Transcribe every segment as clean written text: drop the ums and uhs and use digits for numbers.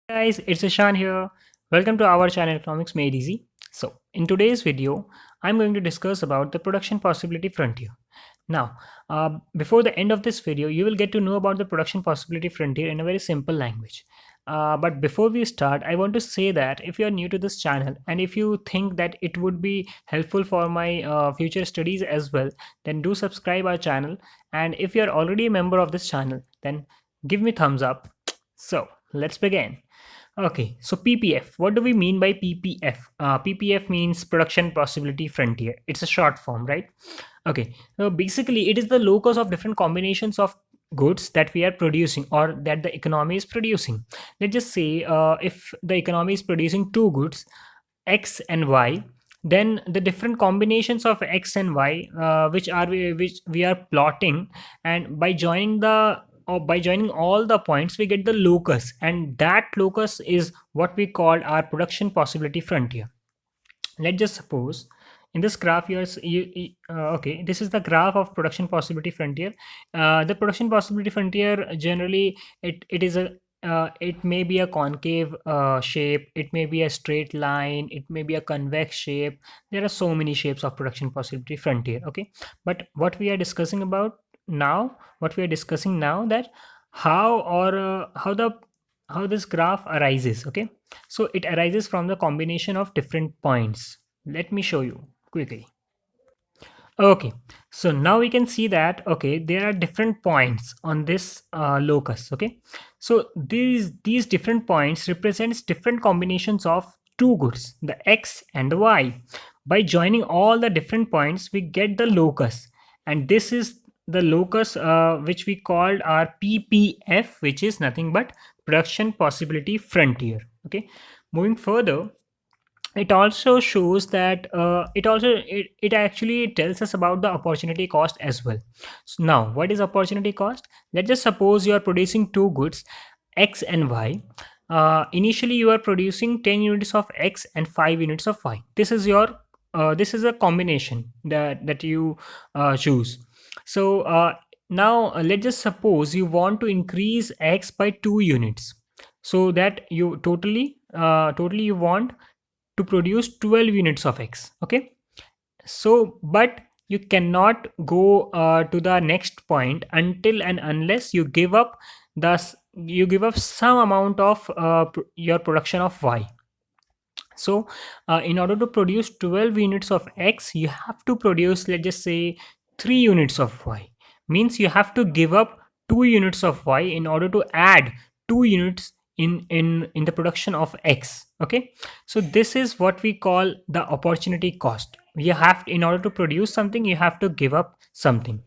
Guys, it's Ishan here. Welcome to our channel Economics Made Easy. So, in today's video, I'm going to discuss about the production possibility frontier. Now, before the end of this video, you will get to know about the production possibility frontier in a very simple language. But before we start, I want to say that if you are new to this channel and if you think that it would be helpful for my future studies as well, then do subscribe our channel. And if you are already a member of this channel, then give me thumbs up. So, let's begin. Okay, so PPF. What do we mean by PPF? PPF means Production Possibility Frontier. It's a short form, right? Okay, so basically, it is the locus of different combinations of goods that we are producing or that the economy is producing. Let's just say if the economy is producing two goods, X and Y, then the different combinations of X and Y, which we are plotting, and by joining the or by joining all the points we get the locus, and that locus is what we call our production possibility frontier. Let's just suppose in this graph okay, this is the graph of production possibility frontier. The production possibility frontier generally it is a it may be a concave shape, it may be a straight line, it may be a convex shape. There are so many shapes of production possibility frontier. Okay, but what we are discussing now, that how this graph arises. Okay, so it arises from the combination of different points. Let me show you quickly. Okay, so now we can see that, okay, there are different points on this locus. Okay, so these different points represents different combinations of two goods, the X and the Y. By joining all the different points, we get the locus, and this is the locus which we called our PPF, which is nothing but production possibility frontier. Okay, moving further, it also shows that it actually tells us about the opportunity cost as well. So now, what is opportunity cost? Let's just suppose you are producing two goods, X and Y. Initially you are producing 10 units of X and 5 units of Y. This is a combination that you choose. So now let's just suppose you want to increase X by 2 units, so that you totally you want to produce 12 units of X. Okay, so but you cannot go to the next point until and unless you give up some amount of your production of Y. So in order to produce 12 units of X, you have to produce, let's just say, 3 units of Y. Means you have to give up 2 units of Y in order to add 2 units in the production of X. Okay, so this is what we call the opportunity cost. You have, in order to produce something, you have to give up something.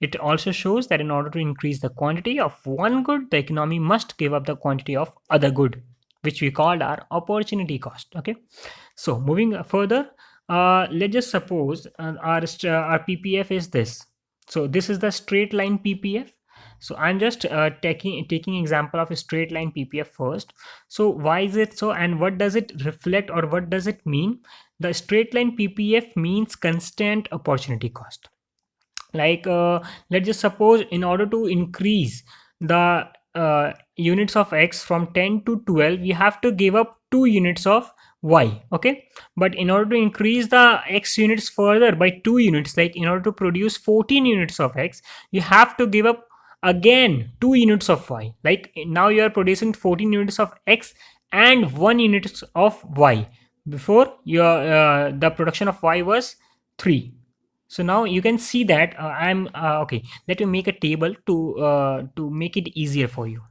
It also shows that in order to increase the quantity of one good, the economy must give up the quantity of other good, which we called our opportunity cost. Okay, so moving further, let's just suppose our PPF is this. So this is the straight line PPF. So I'm just taking example of a straight line PPF first. So why is it so, and what does it reflect, or what does it mean? The straight line PPF means constant opportunity cost. Like let's just suppose in order to increase the units of X from 10 to 12, you have to give up 2 units of Y. Okay, but in order to increase the X units further by 2 units, like in order to produce 14 units of X, you have to give up again 2 units of Y. Like now you are producing 14 units of X and 1 unit of Y. Before, your the production of Y was 3. So now you can see that I'm okay, let me make a table to make it easier for you.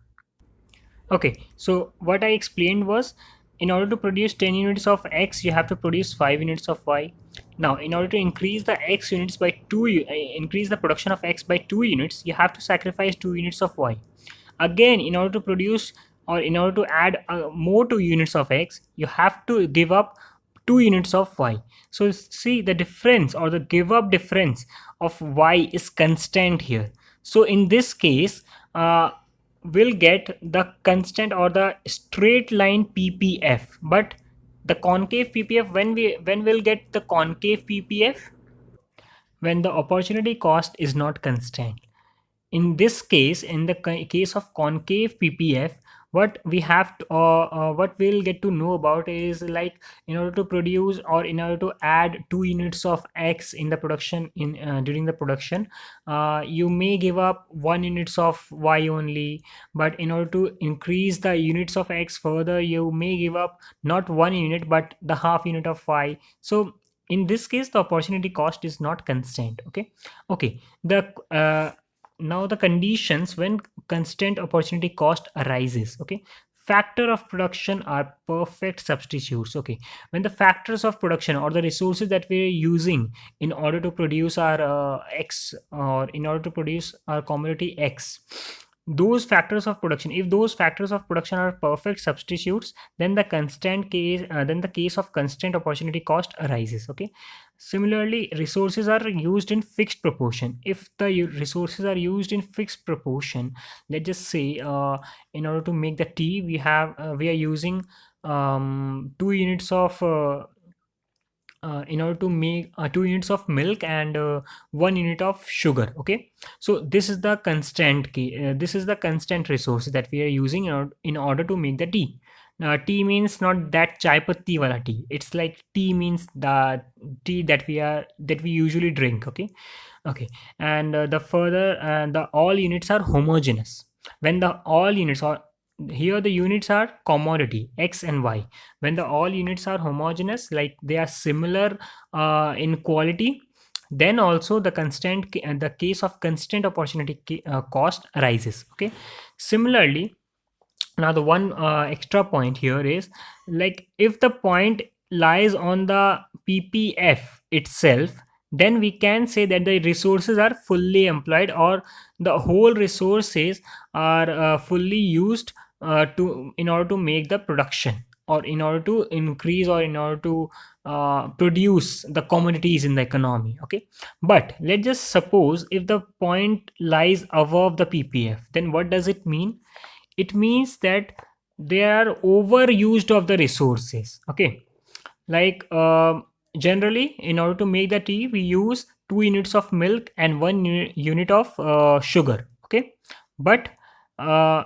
Okay, so what I explained was, in order to produce 10 units of X, you have to produce 5 units of Y. Now, in order to increase the X units by 2, increase the production of X by 2 units, you have to sacrifice 2 units of Y. Again, in order to produce, or in order to add more 2 units of X, you have to give up 2 units of Y. So see, the difference or the give up difference of Y is constant here. So in this case, we'll get the constant or the straight line PPF. But the concave PPF, when we'll get the concave PPF? When the opportunity cost is not constant. In this case, in the case of concave PPF, what we have to, what we'll get to know about is like, in order to produce or in order to add 2 units of X in the production in during the production, you may give up 1 units of Y only, but in order to increase the units of X further, you may give up not 1 unit but the half unit of Y. So in this case, the opportunity cost is not constant. Okay. The now the conditions when constant opportunity cost arises. Okay, factor of production are perfect substitutes. Okay, when the factors of production or the resources that we are using in order to produce our X, or in order to produce our commodity X, those factors of production, if those factors of production are perfect substitutes, then the case of constant opportunity cost arises. Okay, similarly, resources are used in fixed proportion. If the resources are used in fixed proportion, let's just say, in order to make the tea, we are using 2 units of in order to make 2 units of milk and 1 unit of sugar. Okay, so this is the constant resource that we are using in order to make the tea. Now, tea means not that chai patti wala tea. It's like tea means the tea that we usually drink. Okay, and the all units are homogeneous. When the all units are here, the units are commodity X and Y. When the all units are homogeneous, like they are similar in quality, then also the case of constant opportunity cost arises. Okay, similarly, now the one extra point here is, like, if the point lies on the ppf itself, then we can say that the resources are fully employed, or the whole resources are fully used to in order to make the production, or in order to increase, or in order to produce the commodities in the economy. Okay, but let's just suppose if the point lies above the ppf, then what does it mean? It means that they are overused of the resources. Okay, like, generally, in order to make the tea, we use 2 units of milk and 1 unit of sugar. Okay, but uh,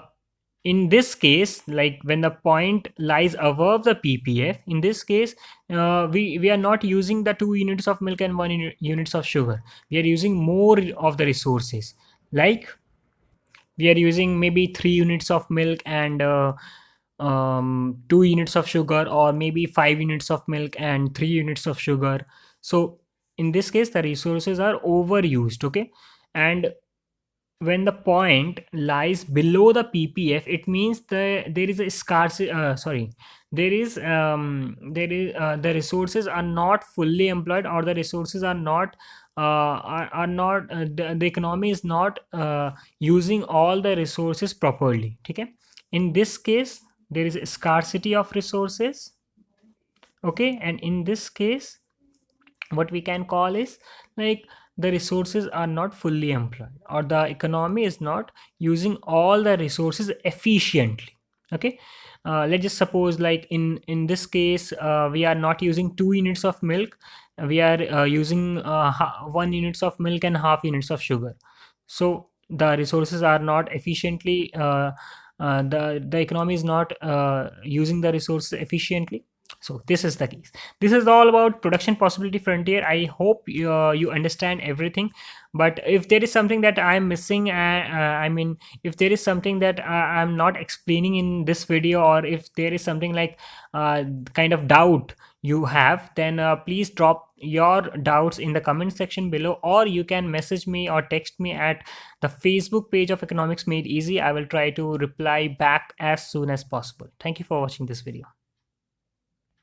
in this case, like when the point lies above the ppf, in this case, we are not using the 2 units of milk and 1 units of sugar. We are using more of the resources. Like, we are using maybe 3 units of milk and 2 units of sugar, or maybe 5 units of milk and 3 units of sugar. So in this case, the resources are overused. Okay, and when the point lies below the ppf, it means there is a scarcity. Sorry, the resources are not fully employed, or the resources are not are not the economy is not using all the resources properly. Okay, in this case, there is a scarcity of resources. Okay, and in this case, what we can call is, like, the resources are not fully employed, or the economy is not using all the resources efficiently. Okay, let's just suppose, like, in this case, we are not using 2 units of milk. We are using 1 units of milk and half units of sugar. So the resources are not efficiently the economy is not using the resources efficiently. So this is the case. This is all about production possibility frontier. I hope you understand everything. But if there is something that I am missing, I mean, if there is something that I'm not explaining in this video, or if there is something like kind of doubt you have, then please drop your doubts in the comment section below, or you can message me or text me at the Facebook page of Economics Made Easy. I will try to reply back as soon as possible. Thank you for watching this video.